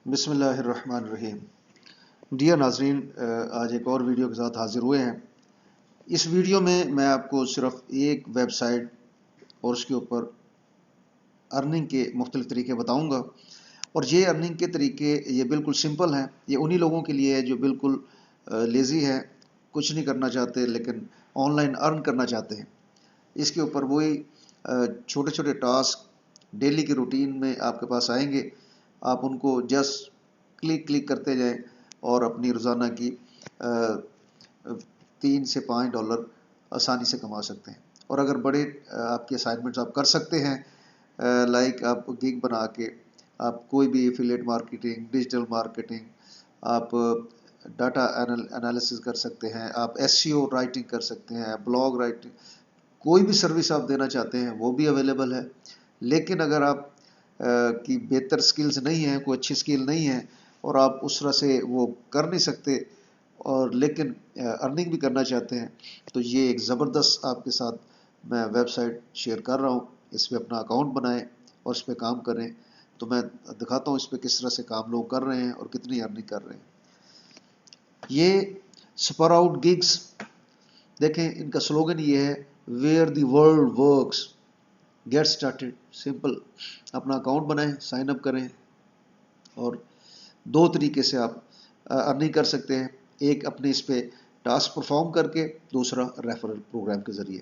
بسم اللہ الرحمن الرحیم۔ ڈیئر ناظرین، آج ایک اور ویڈیو کے ساتھ حاضر ہوئے ہیں۔ اس ویڈیو میں میں آپ کو صرف ایک ویب سائٹ اور اس کے اوپر ارننگ کے مختلف طریقے بتاؤں گا، اور یہ ارننگ کے طریقے یہ بالکل سمپل ہیں۔ یہ انہی لوگوں کے لیے ہے جو بالکل لیزی ہیں، کچھ نہیں کرنا چاہتے لیکن آن لائن ارن کرنا چاہتے ہیں۔ اس کے اوپر وہی چھوٹے چھوٹے ٹاسک ڈیلی کے روٹین میں آپ کے پاس آئیں گے، آپ ان کو جسٹ کلک کرتے جائیں اور اپنی روزانہ کی $3 سے $5 آسانی سے کما سکتے ہیں۔ اور اگر بڑے آپ کے اسائنمنٹس آپ کر سکتے ہیں، لائک آپ گگ بنا کے آپ کوئی بھی ایفیلیٹ مارکیٹنگ، ڈیجیٹل مارکیٹنگ، آپ ڈاٹا انالیسز کر سکتے ہیں، آپ SEO رائٹنگ کر سکتے ہیں، بلاگ رائٹنگ، کوئی بھی سروس آپ دینا چاہتے ہیں وہ بھی اویلیبل ہے۔ لیکن اگر آپ کی بہتر سکلز نہیں ہیں، کوئی اچھی سکل نہیں ہے اور آپ اس طرح سے وہ کر نہیں سکتے اور لیکن ارننگ بھی کرنا چاہتے ہیں، تو یہ ایک زبردست آپ کے ساتھ میں ویب سائٹ شیئر کر رہا ہوں۔ اس پہ اپنا اکاؤنٹ بنائیں اور اس پہ کام کریں، تو میں دکھاتا ہوں اس پہ کس طرح سے کام لوگ کر رہے ہیں اور کتنی ارننگ کر رہے ہیں۔ یہ سپراؤٹ گگز دیکھیں، ان کا سلوگن یہ ہے where the world works get started simple. اپنا اکاؤنٹ بنائیں، سائن اپ کریں، اور دو طریقے سے آپ ارننگ کر سکتے ہیں۔ ایک اپنے اس پہ ٹاسک پرفارم کر کے، دوسرا ریفرل پروگرام کے ذریعے۔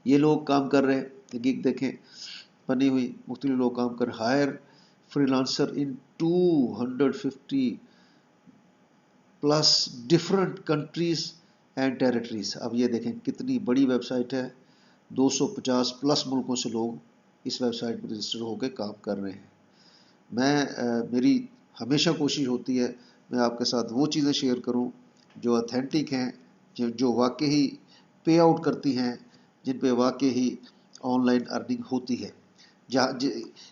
یہ لوگ کام کر رہے ہیں، گگ دیکھیں بنی ہوئی، مختلف لوگ کام کر رہے ہیں۔ Hire freelancer in 250 plus different countries and territories. اب یہ دیکھیں کتنی بڑی ویب سائٹ ہے، 250 پلس ملکوں سے لوگ اس ویب سائٹ پر رجسٹر ہو کے کام کر رہے ہیں۔ میری ہمیشہ کوشش ہوتی ہے میں آپ کے ساتھ وہ چیزیں شیئر کروں جو اتھینٹک ہیں، جو واقعی پے آؤٹ کرتی ہیں، جن پہ واقعی آن لائن ارننگ ہوتی ہے،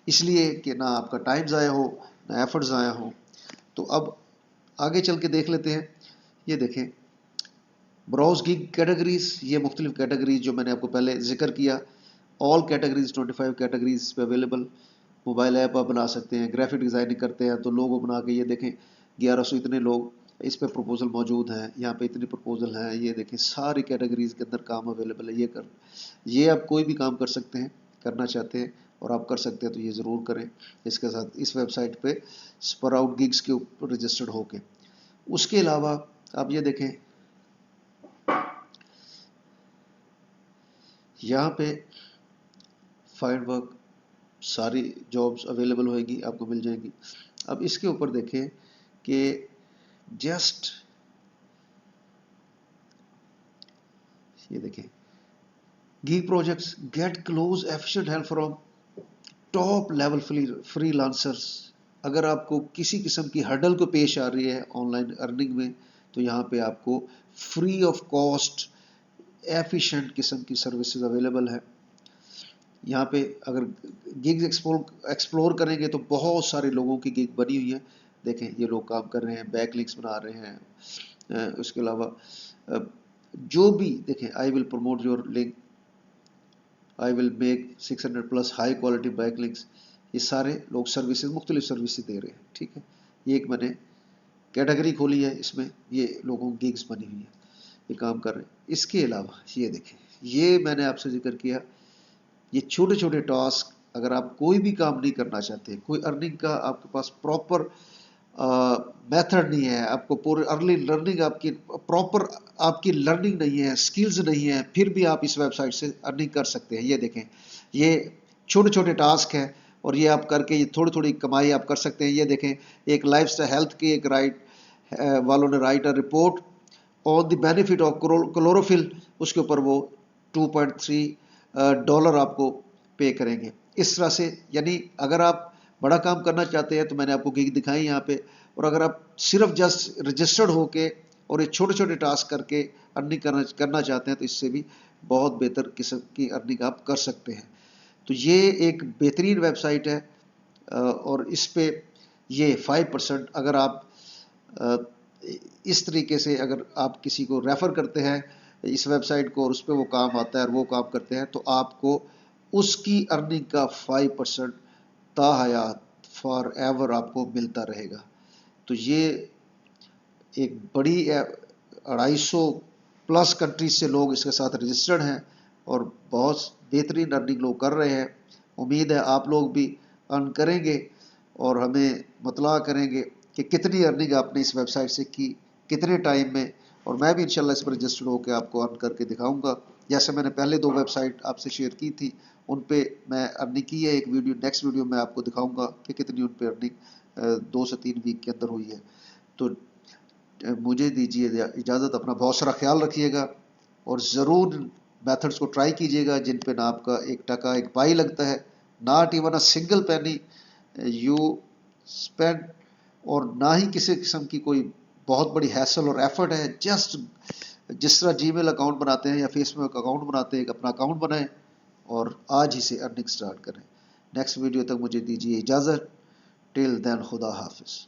اس لیے کہ نہ آپ کا ٹائم ضائع ہو، نہ ایفرٹ ضائع ہو۔ تو اب آگے چل کے دیکھ لیتے ہیں۔ یہ دیکھیں براؤز گگ کیٹیگریز، یہ مختلف کیٹیگریز جو میں نے آپ کو پہلے ذکر کیا، آل کیٹیگریز 25 کیٹیگریز پہ اویلیبل۔ موبائل ایپ آپ بنا سکتے ہیں، گرافک ڈیزائننگ کرتے ہیں تو لوگو بنا کے، یہ دیکھیں 1100 اتنے لوگ اس پہ پروپوزل موجود ہیں، یہاں پہ اتنی پروپوزل ہیں۔ یہ دیکھیں ساری کیٹیگریز کے اندر کام اویلیبل ہے۔ یہ آپ کوئی بھی کام کر سکتے ہیں، کرنا چاہتے ہیں اور آپ کر سکتے ہیں تو یہ ضرور کریں اس کے ساتھ، اس ویب سائٹ پہ سپراؤٹ گگز کے اوپر رجسٹرڈ ہو کے۔ اس کے علاوہ آپ یہ دیکھیں یہاں پہ فائنڈ ورک، ساری جابز اویلیبل ہوئے گی، آپ کو مل جائیں گی۔ اب اس کے اوپر دیکھیں کہ جسٹ یہ دیکھیں gig projects get close efficient help from top level freelancers. اگر آپ کو کسی قسم کی ہرڈل کو پیش آ رہی ہے آن لائن ارننگ میں، تو یہاں پہ آپ کو فری آف کاسٹ ایفیشینٹ قسم کی سروسز اویلیبل ہے۔ یہاں پہ اگر گگز ایکسپلور کریں گے تو بہت سارے لوگوں کی گگ بنی ہوئی ہیں۔ دیکھیں یہ لوگ کام کر رہے ہیں، بیک لنکس بنا رہے ہیں۔ اس کے علاوہ جو بھی دیکھیں I will promote your link, I will make 600 plus high quality backlinks. یہ سارے لوگ سروسز، مختلف سروسز دے رہے ہیں، ٹھیک ہے۔ یہ ایک میں نے کیٹیگری کھولی ہے، اس میں یہ لوگوں کی گگز بنی ہوئی ہیں، یہ کام کر رہے ہیں۔ اس کے علاوہ یہ دیکھیں، یہ میں نے آپ سے ذکر کیا، یہ چھوٹے چھوٹے ٹاسک، اگر آپ کوئی بھی کام نہیں کرنا چاہتے، کوئی ارننگ کا آپ کے پاس پراپر میتھڈ نہیں ہے، آپ کو پورے ارلی لرننگ آپ کی پراپر آپ کی لرننگ نہیں ہے، سکلز نہیں ہے، پھر بھی آپ اس ویب سائٹ سے ارننگ کر سکتے ہیں۔ یہ دیکھیں یہ چھوٹے چھوٹے ٹاسک ہیں اور یہ آپ کر کے یہ تھوڑی تھوڑی کمائی آپ کر سکتے ہیں۔ یہ دیکھیں ایک لائف اسٹائل ہیلتھ کی ایک والوں نے write report on the benefit of chlorophyll, اس کے اوپر وہ $2.3 آپ کو پے کریں گے۔ اس طرح سے یعنی اگر آپ بڑا کام کرنا چاہتے ہیں تو میں نے آپ کو گگ دکھائی یہاں پہ، اور اگر آپ صرف جسٹ رجسٹرڈ ہو کے اور یہ چھوٹے چھوٹے ٹاسک کر کے ارننگ کرنا چاہتے ہیں تو اس سے بھی بہت بہتر قسم کی ارننگ آپ کر سکتے ہیں۔ تو یہ ایک بہترین ویب سائٹ ہے، اور اس پہ یہ 5% اگر آپ اس طریقے سے اگر آپ کسی کو ریفر کرتے ہیں اس ویب سائٹ کو اور اس پہ وہ کام آتا ہے اور وہ کام کرتے ہیں، تو آپ کو اس کی ارننگ کا 5% تا حیات فار ایور آپ کو ملتا رہے گا. تو یہ ایک بڑی 250+ کنٹریز سے لوگ اس کے ساتھ رجسٹرڈ ہیں اور بہت بہترین ارننگ لوگ کر رہے ہیں. امید ہے آپ لوگ بھی ارن کریں گے اور ہمیں مطلع کریں گے کہ کتنی ارننگ آپ نے اس ویب سائٹ سے کی، کتنے ٹائم میں، اور میں بھی انشاءاللہ اس پر رجسٹرڈ ہو کے آپ کو ارن کر کے دکھاؤں گا. جیسے میں نے پہلے 2 ویب سائٹ آپ سے شیئر کی تھی، ان پہ میں ارننگ کی ہے. ایک ویڈیو نیکسٹ ویڈیو میں آپ کو دکھاؤں گا کہ کتنی ان پہ ارننگ 2 سے 3 ویک کے اندر ہوئی ہے. تو مجھے دیجیے اجازت، اپنا بہت سارا خیال رکھیے گا اور ضرور میتھڈس کو ٹرائی کیجیے گا جن پہ نہ آپ کا 1 ٹکا 1 پائی لگتا ہے، not even a single penny you spend, اور نہ ہی کسی قسم کی کوئی بہت بڑی ہیسل اور ایفرٹ ہے. جسٹ جس طرح جی میل اکاؤنٹ بناتے ہیں یا فیس بک اکاؤنٹ بناتے ہیں، ایک اپنا اکاؤنٹ بنائیں اور آج ہی سے ارننگ سٹارٹ کریں. نیکسٹ ویڈیو تک مجھے دیجیے اجازت. ٹل دین خدا حافظ.